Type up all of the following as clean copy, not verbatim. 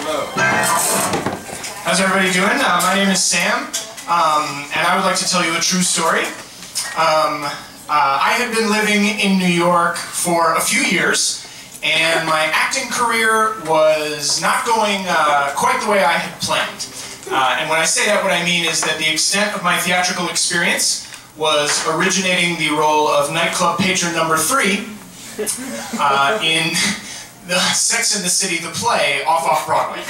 How's everybody doing? My name is Sam, and I would like to tell you a true story. I had been living in New York for a few years, and my acting career was not going quite the way I had planned. And when I say that, what I mean is that the extent of my theatrical experience was originating the role of nightclub patron number 3 in the Sex and the City, the play, off Broadway.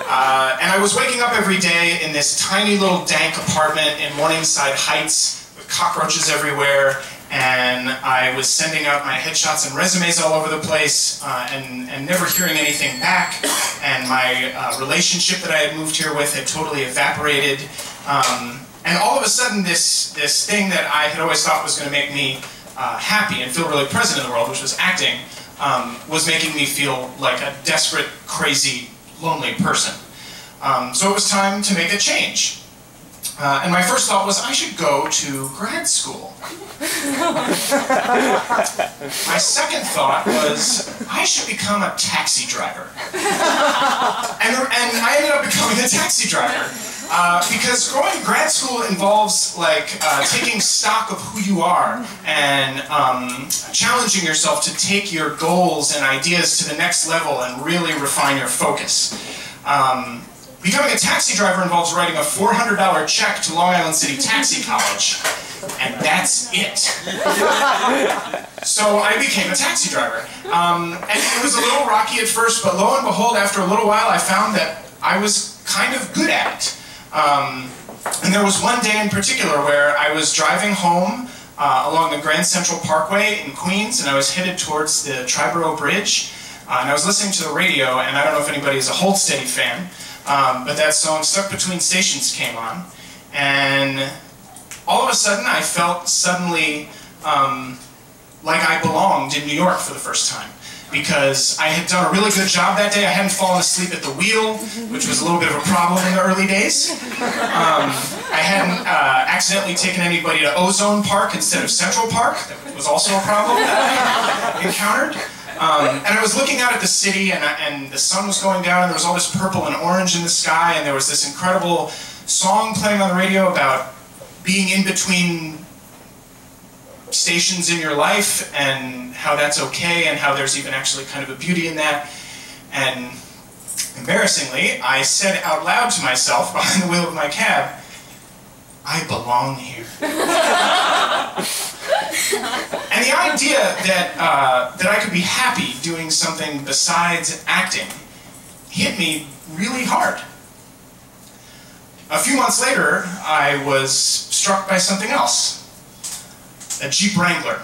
And I was waking up every day in this tiny little dank apartment in Morningside Heights with cockroaches everywhere, and I was sending out my headshots and resumes all over the place and never hearing anything back, and my relationship that I had moved here with had totally evaporated. And all of a sudden this thing that I had always thought was going to make me happy and feel really present in the world, which was acting, was making me feel like a desperate, crazy, lonely person. So it was time to make a change. And my first thought was, I should go to grad school. My second thought was, I should become a taxi driver. And I ended up becoming a taxi driver. Because going to grad school involves taking stock of who you are and challenging yourself to take your goals and ideas to the next level and really refine your focus. Becoming a taxi driver involves writing a $400 check to Long Island City Taxi College, and that's it. So I became a taxi driver. And it was a little rocky at first, but lo and behold, after a little while, I found that I was kind of good at it. And there was one day in particular where I was driving home along the Grand Central Parkway in Queens, and I was headed towards the Triborough Bridge, and I was listening to the radio, and I don't know if anybody is a Hold Steady fan, but that song Stuck Between Stations came on, and all of a sudden I felt suddenly like I belonged in New York for the first time. Because I had done a really good job that day. I hadn't fallen asleep at the wheel, which was a little bit of a problem in the early days. I hadn't accidentally taken anybody to Ozone Park instead of Central Park. That was also a problem that I encountered. And I was looking out at the city, and the sun was going down, and there was all this purple and orange in the sky, and there was this incredible song playing on the radio about being in between stations in your life and how that's okay and how there's even actually kind of a beauty in that. And embarrassingly, I said out loud to myself behind the wheel of my cab, I belong here. And the idea that I could be happy doing something besides acting hit me really hard. A few months later, I was struck by something else. A Jeep Wrangler,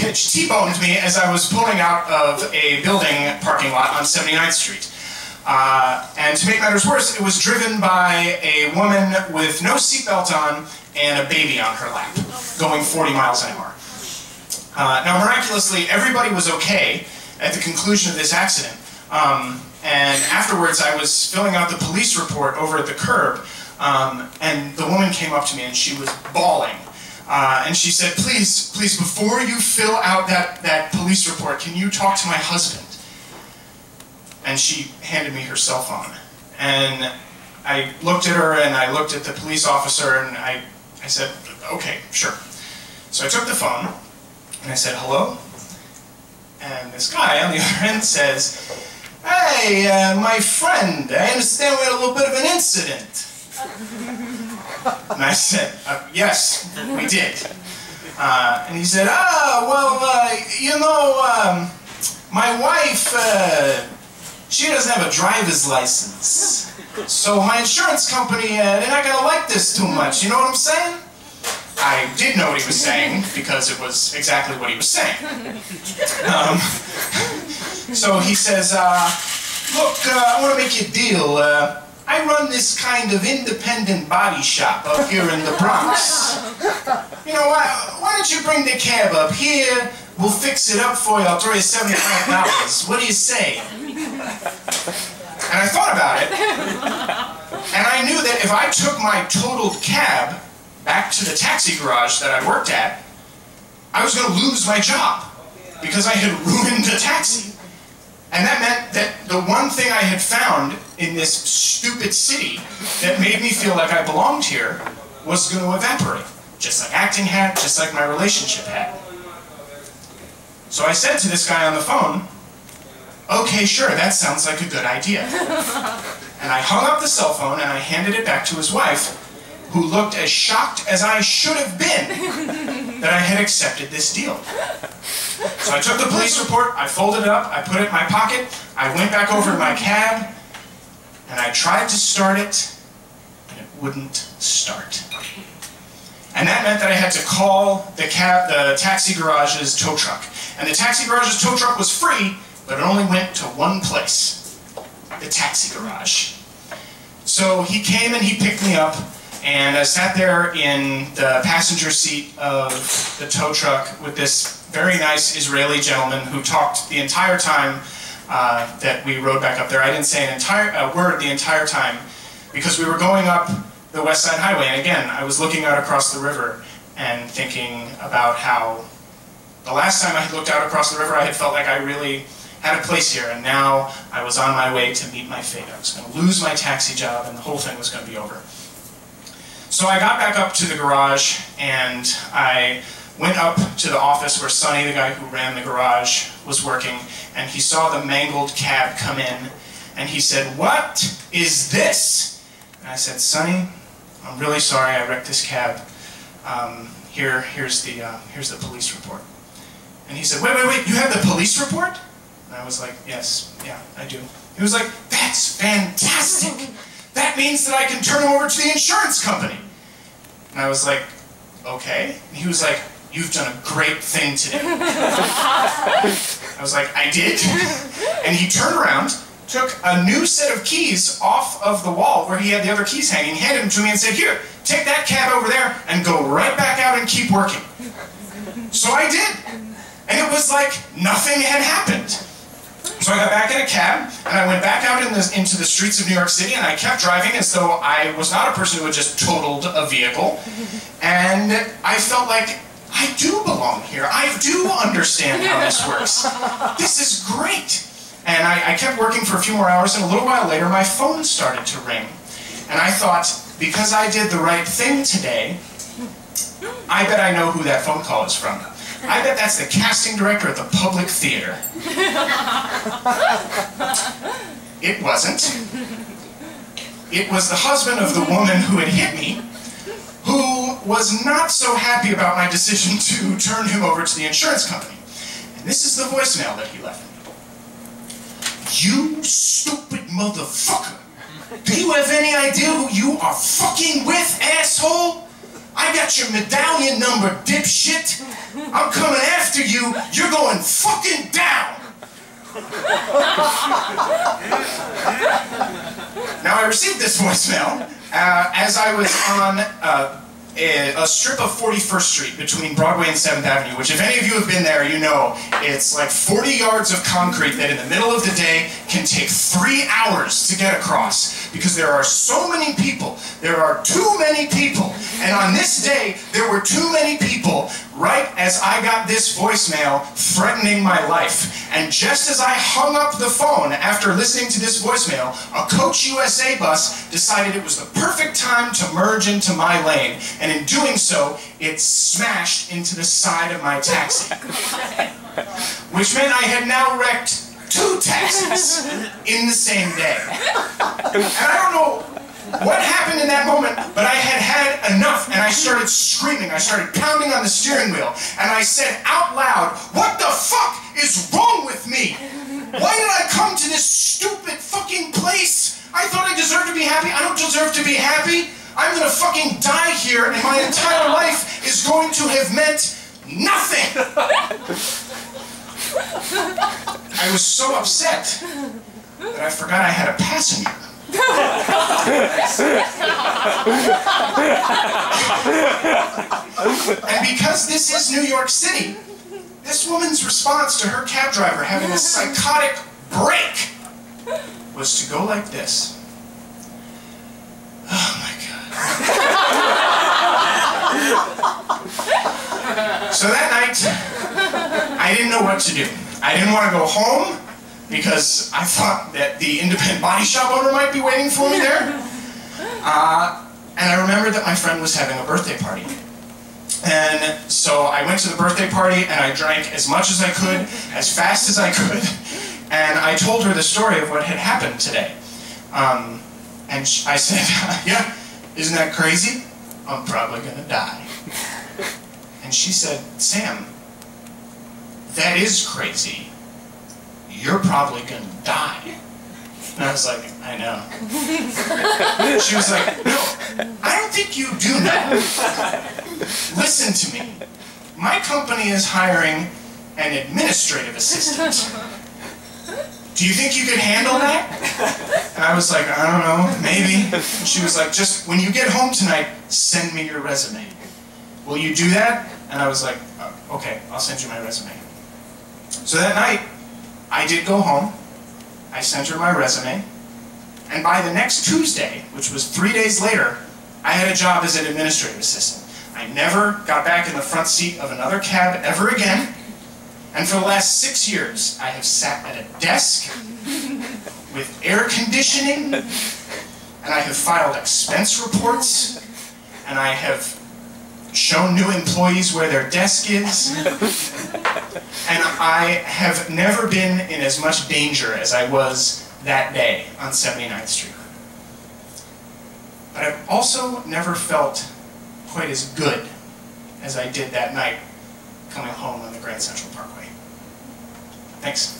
which T-boned me as I was pulling out of a building parking lot on 79th Street. And to make matters worse, it was driven by a woman with no seatbelt on and a baby on her lap, going 40 miles an hour. Now, miraculously, everybody was okay at the conclusion of this accident. And afterwards, I was filling out the police report over at the curb, and the woman came up to me and she was bawling. And she said, please, before you fill out that police report, can you talk to my husband? And she handed me her cell phone. And I looked at her and I looked at the police officer and I said, okay, sure. So I took the phone and I said, hello? And this guy on the other end says, hey, my friend, I understand we had a little bit of an incident. And I said, yes, we did. And he said, my wife, she doesn't have a driver's license. So my insurance company, they're not going to like this too much. You know what I'm saying? I did know what he was saying, because it was exactly what he was saying. So he says, look, I want to make you a deal. I run this kind of independent body shop up here in the Bronx. You know, why don't you bring the cab up here? We'll fix it up for you. I'll throw you $75. What do you say? And I thought about it, and I knew that if I took my totaled cab back to the taxi garage that I worked at, I was going to lose my job. because I had ruined the taxi. And that meant that the one thing I had found in this stupid city that made me feel like I belonged here was going to evaporate. Just like acting had, just like my relationship had. So I said to this guy on the phone, okay, sure, that sounds like a good idea. And I hung up the cell phone and I handed it back to his wife, who looked as shocked as I should have been that I had accepted this deal. So I took the police report, I folded it up, I put it in my pocket, I went back over to my cab, and I tried to start it, and it wouldn't start. And that meant that I had to call the taxi garage's tow truck. And the taxi garage's tow truck was free, but it only went to one place, the taxi garage. So he came and he picked me up, and I sat there in the passenger seat of the tow truck with this very nice Israeli gentleman who talked the entire time that we rode back up there. I didn't say a word the entire time because we were going up the West Side Highway. And again, I was looking out across the river and thinking about how the last time I had looked out across the river, I had felt like I really had a place here, and now I was on my way to meet my fate. I was going to lose my taxi job, and the whole thing was going to be over. So I got back up to the garage, and I went up to the office where Sonny, the guy who ran the garage, was working, and he saw the mangled cab come in, and he said, "What is this?" And I said, "Sonny, I'm really sorry I wrecked this cab. Here's the police report." And he said, wait, you have the police report?" And I was like, "Yes, yeah, I do." He was like, "That's fantastic. That means that I can turn him over to the insurance company." And I was like, "Okay." And he was like, "You've done a great thing today." I was like, "I did?" And he turned around, took a new set of keys off of the wall where he had the other keys hanging, handed them to me and said, "Here, take that cab over there and go right back out and keep working." So I did. And it was like nothing had happened. So I got back in a cab, and I went back out into the streets of New York City, and I kept driving as though I was not a person who had just totaled a vehicle. And I felt like I do belong here. I do understand how this works. This is great. And I kept working for a few more hours, and a little while later, my phone started to ring. And I thought, because I did the right thing today, I bet I know who that phone call is from. I bet that's the casting director at the Public Theater. It wasn't. It was the husband of the woman who had hit me, who was not so happy about my decision to turn him over to the insurance company. And this is the voicemail that he left me. "You stupid motherfucker. Do you have any idea who you are fucking with, asshole? I got your medallion number, dipshit. I'm coming after you. You're going fucking down." Now, I received this voicemail as I was on a strip of 41st Street between Broadway and 7th Avenue, which if any of you have been there, you know it's like 40 yards of concrete that in the middle of the day can take 3 hours to get across because there are so many people. There are too many people. And on this day, there were too many people right as I got this voicemail threatening my life. And just as I hung up the phone after listening to this voicemail, a Coach USA bus decided it was the perfect time to merge into my lane. And in doing so, it smashed into the side of my taxi. Which meant I had now wrecked 2 taxis in the same day. And I don't know what happened in that moment, but I had had enough, and I started screaming. I started pounding on the steering wheel, and I said out loud, "What the fuck is wrong with me? Why did I come to this stupid fucking place? I thought I deserved to be happy. I don't deserve to be happy. I'm gonna fucking die here, and my entire life is going to have meant nothing." I was so upset that I forgot I had a passenger. And because this is New York City, this woman's response to her cab driver having a psychotic break was to go like this. Oh my God. So that night, I I didn't know what to do. I didn't want to go home because I thought that the independent body shop owner might be waiting for me there. And I remembered that my friend was having a birthday party. And so I went to the birthday party and I drank as much as I could, as fast as I could, and I told her the story of what had happened today. And I said, yeah, isn't that crazy? I'm probably gonna die. And she said, Sam, that is crazy. You're probably gonna die. And I was like, I know. She was like, no, I don't think you do know. Listen to me. My company is hiring an administrative assistant. Do you think you could handle that? And I was like, I don't know, maybe. And she was like, just when you get home tonight, send me your resume. Will you do that? And I was like, okay, I'll send you my resume. So that night, I did go home. I sent her my resume. And by the next Tuesday, which was 3 days later, I had a job as an administrative assistant. I never got back in the front seat of another cab ever again. And for the last 6 years, I have sat at a desk with air conditioning, and I have filed expense reports, and I have shown new employees where their desk is, and I have never been in as much danger as I was that day on 79th Street. But I've also never felt quite as good as I did that night coming home on the Grand Central Parkway. Thanks.